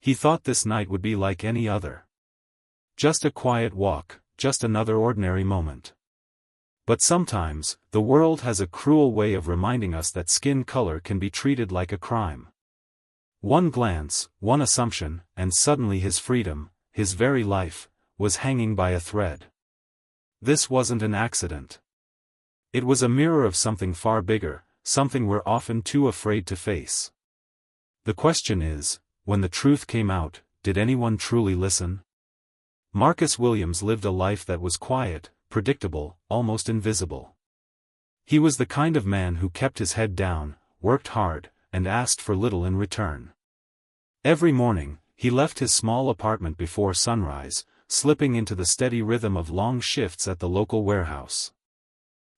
He thought this night would be like any other. Just a quiet walk, just another ordinary moment. But sometimes, the world has a cruel way of reminding us that skin color can be treated like a crime. One glance, one assumption, and suddenly his freedom, his very life, was hanging by a thread. This wasn't an accident. It was a mirror of something far bigger, something we're often too afraid to face. The question is, when the truth came out, did anyone truly listen? Marcus Williams lived a life that was quiet, predictable, almost invisible. He was the kind of man who kept his head down, worked hard, and asked for little in return. Every morning, he left his small apartment before sunrise, slipping into the steady rhythm of long shifts at the local warehouse.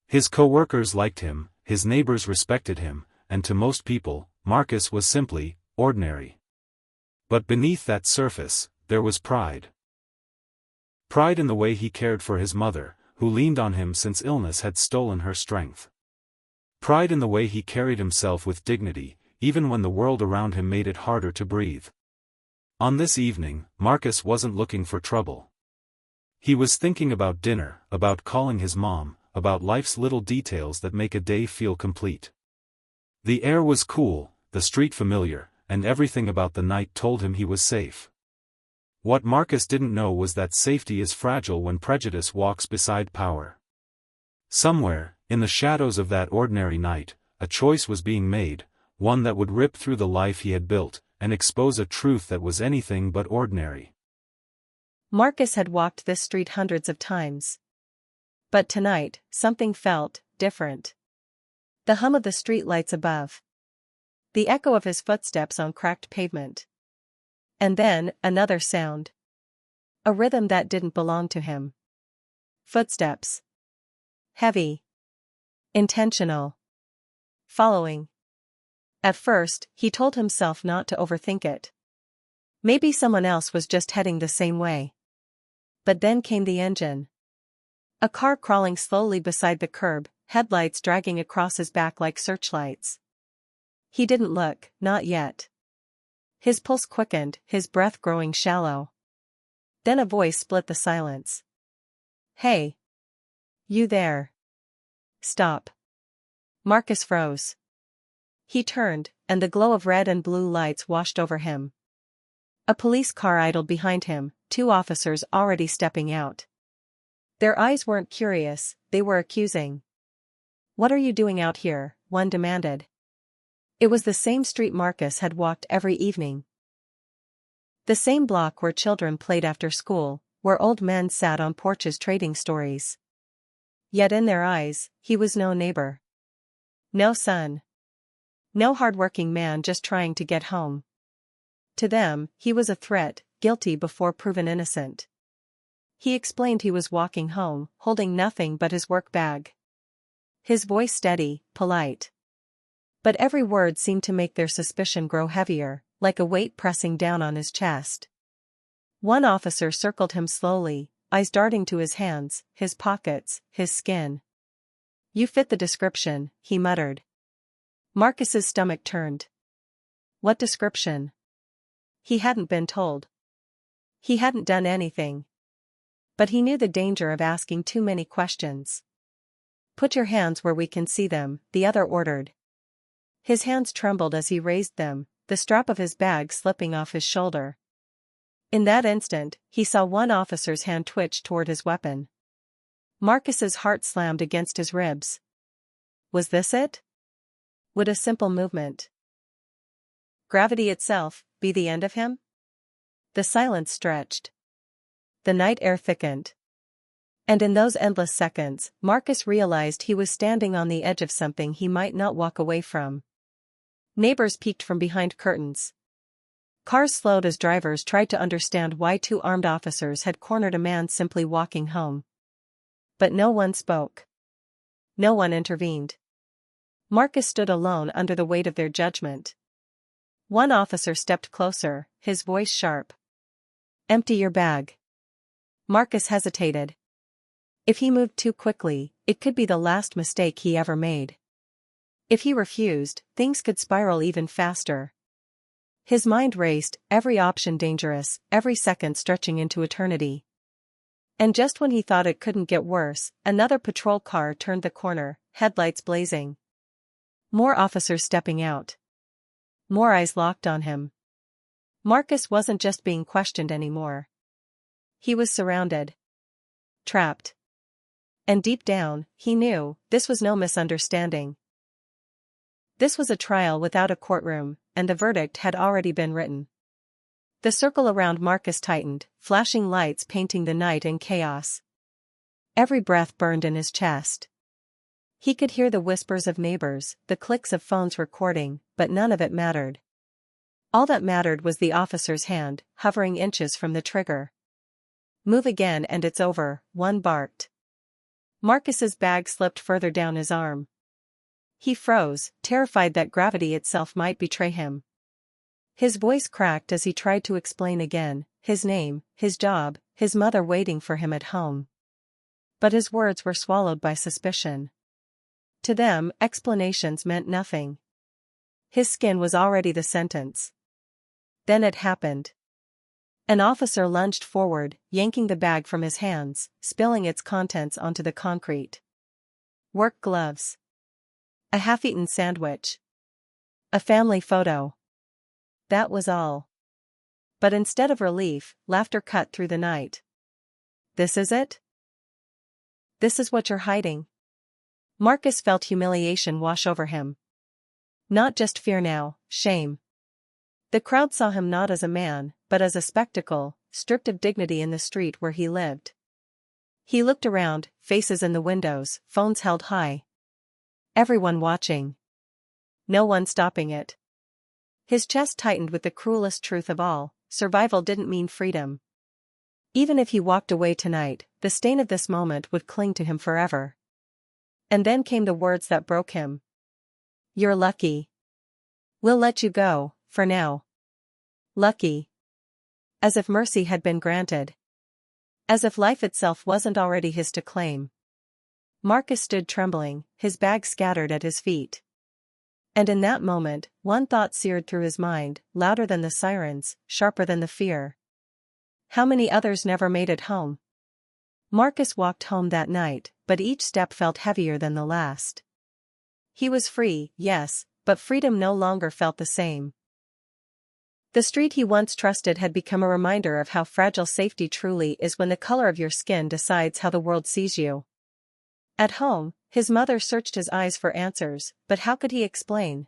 His co-workers liked him, his neighbors respected him, and to most people, Marcus was simply ordinary. But beneath that surface, there was pride. Pride in the way he cared for his mother, who leaned on him since illness had stolen her strength. Pride in the way he carried himself with dignity, even when the world around him made it harder to breathe. On this evening, Marcus wasn't looking for trouble. He was thinking about dinner, about calling his mom, about life's little details that make a day feel complete. The air was cool, the street familiar, and everything about the night told him he was safe. What Marcus didn't know was that safety is fragile when prejudice walks beside power. Somewhere, in the shadows of that ordinary night, a choice was being made, one that would rip through the life he had built, and expose a truth that was anything but ordinary. Marcus had walked this street hundreds of times. But tonight, something felt different. The hum of the streetlights above. The echo of his footsteps on cracked pavement. And then, another sound. A rhythm that didn't belong to him. Footsteps. Heavy. Intentional. Following. At first, he told himself not to overthink it. Maybe someone else was just heading the same way. But then came the engine. A car crawling slowly beside the curb, headlights dragging across his back like searchlights. He didn't look, not yet. His pulse quickened, his breath growing shallow. Then a voice split the silence. "Hey! You there! Stop!" Marcus froze. He turned, and the glow of red and blue lights washed over him. A police car idled behind him, 2 officers already stepping out. Their eyes weren't curious, they were accusing. "What are you doing out here?" one demanded. It was the same street Marcus had walked every evening. The same block where children played after school, where old men sat on porches trading stories. Yet in their eyes, he was no neighbor. No son. No hard-working man just trying to get home. To them, he was a threat, guilty before proven innocent. He explained he was walking home, holding nothing but his work bag. His voice steady, polite. But every word seemed to make their suspicion grow heavier, like a weight pressing down on his chest. One officer circled him slowly, eyes darting to his hands, his pockets, his skin. "You fit the description," he muttered. Marcus's stomach turned. What description? He hadn't been told. He hadn't done anything. But he knew the danger of asking too many questions. "Put your hands where we can see them," the other ordered. His hands trembled as he raised them, the strap of his bag slipping off his shoulder. In that instant, he saw one officer's hand twitch toward his weapon. Marcus's heart slammed against his ribs. Was this it? Would a simple movement, gravity itself, be the end of him? The silence stretched. The night air thickened. And in those endless seconds, Marcus realized he was standing on the edge of something he might not walk away from. Neighbors peeked from behind curtains. Cars slowed as drivers tried to understand why 2 armed officers had cornered a man simply walking home. But no one spoke. No one intervened. Marcus stood alone under the weight of their judgment. One officer stepped closer, his voice sharp. "Empty your bag." Marcus hesitated. If he moved too quickly, it could be the last mistake he ever made. If he refused, things could spiral even faster. His mind raced, every option dangerous, every second stretching into eternity. And just when he thought it couldn't get worse, another patrol car turned the corner, headlights blazing. More officers stepping out. More eyes locked on him. Marcus wasn't just being questioned anymore. He was surrounded. Trapped. And deep down, he knew, this was no misunderstanding. This was a trial without a courtroom, and the verdict had already been written. The circle around Marcus tightened, flashing lights painting the night in chaos. Every breath burned in his chest. He could hear the whispers of neighbors, the clicks of phones recording, but none of it mattered. All that mattered was the officer's hand, hovering inches from the trigger. "Move again and it's over," one barked. Marcus's bag slipped further down his arm. He froze, terrified that gravity itself might betray him. His voice cracked as he tried to explain again, his name, his job, his mother waiting for him at home. But his words were swallowed by suspicion. To them, explanations meant nothing. His skin was already the sentence. Then it happened. An officer lunged forward, yanking the bag from his hands, spilling its contents onto the concrete. Work gloves. A half-eaten sandwich. A family photo. That was all. But instead of relief, laughter cut through the night. "This is it? This is what you're hiding?" Marcus felt humiliation wash over him. Not just fear now, shame. The crowd saw him not as a man, but as a spectacle, stripped of dignity in the street where he lived. He looked around, faces in the windows, phones held high. Everyone watching. No one stopping it. His chest tightened with the cruelest truth of all: survival didn't mean freedom. Even if he walked away tonight, the stain of this moment would cling to him forever. And then came the words that broke him. "You're lucky. We'll let you go, for now." Lucky. As if mercy had been granted. As if life itself wasn't already his to claim. Marcus stood trembling, his bag scattered at his feet. And in that moment, one thought seared through his mind, louder than the sirens, sharper than the fear. How many others never made it home? Marcus walked home that night, but each step felt heavier than the last. He was free, yes, but freedom no longer felt the same. The street he once trusted had become a reminder of how fragile safety truly is when the color of your skin decides how the world sees you. At home, his mother searched his eyes for answers, but how could he explain?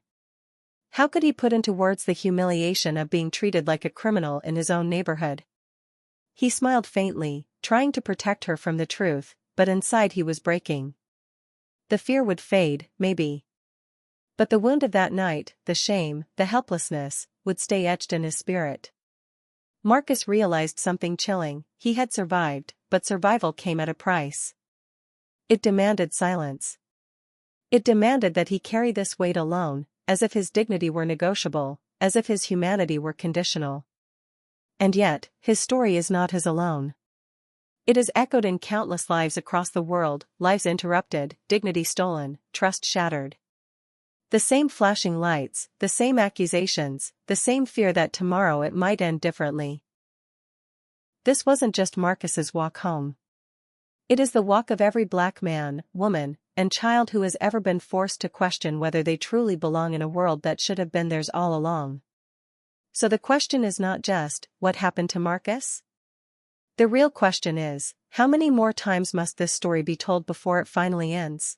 How could he put into words the humiliation of being treated like a criminal in his own neighborhood? He smiled faintly, trying to protect her from the truth, but inside he was breaking. The fear would fade, maybe. But the wound of that night, the shame, the helplessness, would stay etched in his spirit. Marcus realized something chilling: he had survived, but survival came at a price. It demanded silence. It demanded that he carry this weight alone, as if his dignity were negotiable, as if his humanity were conditional. And yet, his story is not his alone. It is echoed in countless lives across the world, lives interrupted, dignity stolen, trust shattered. The same flashing lights, the same accusations, the same fear that tomorrow it might end differently. This wasn't just Marcus's walk home. It is the walk of every black man, woman, and child who has ever been forced to question whether they truly belong in a world that should have been theirs all along. So the question is not just, what happened to Marcus? The real question is, how many more times must this story be told before it finally ends?